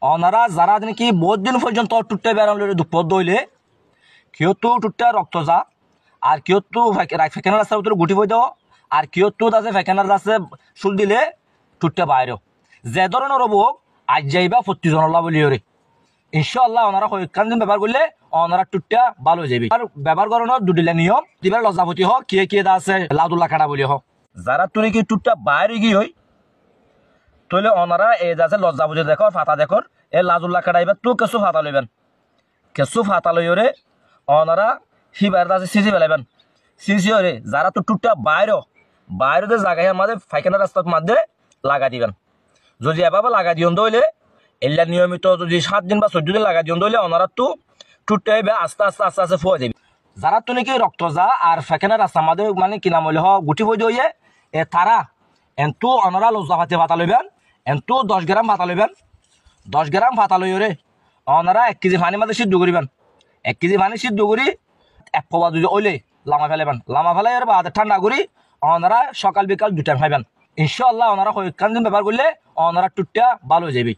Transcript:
ওনারা যারা নাকি বহুত দিন পর্যন্ত টুটতে বেড়ানো দুপদ দইলে কেউ তো টুটতে রক্ত যা আর কেউ তো ফেকেনার রাস্তার ভিতরে গুটি বই দেওয়া আর কেউ তো আছে ফেকেনার রাস্তায় চুল দিলে টুটতে বাইরেও যে ধরনের রোগ আজ যাইবা 25 জনলা বলি রে ইনশাআল্লাহ ওনারা কয়েকখান দিন ব্যবহার করলে ওনারা টুটটা ভালো হয়ে যাবে আর ব্যবহার করানোর দুটিলা নিয়ম দিবার লজ্জাপতি হোক কে আছে লাদুল্লাহ কাটা বলি হোক যারা তুমি কি টুটটা বাইরে গিয়ে হই তাহলে ওনারা এই যাচ্ছে লজ্জাপতি দেখো ফাতা দেখো এ লাদুল্লাহ কাটা এবার তো কিছু ফাতা লইবেন কিছু ফাতা লই রে ওনারা হিবার আছে সিসি ফেলাইবেন সিসি রে যারা তো টুটটা বাইরে জায়গায় আমাদের ফাইখানা রাস্তার মধ্যে লাগা দিবেন যদি এভাবে লাগা দিন দইলে এলা নিয়মিত যদি 7 দিন বা 14 দিন লাগা দিন দইলে ওনারা তো টুটতে আস্তে ফুয়া যাবে যারা তো নাকি রক্ত যা আর ফাইখানা রাস্তা আমাদের মানে কিনা মূল্য গুটি বই দিয়ে এ তারা এন্তু ওনারা লজ্জা ফাতে ভাতা লইবেন এন্তু 10 গ্রাম ভাতা লইবেন 10 গ্রাম ভাতা লই রে ওনারা 1 কেজি পানি মাঝে সিদ্ধ করিবেন 1 কেজি পানি সিদ্ধ করি এক পবা যদি ওইলে লামা ফেলাবেন লামা ফেলাই আর বাদে ঠান্ডা করি ওনারা সকাল বিকাল 2 টাইম খাইবেন ইনশাআল্লাহ ওনারা কয়েকখান দিন ব্যবহার করলে ওনারা টুটটা ভালো হয়ে যাবে।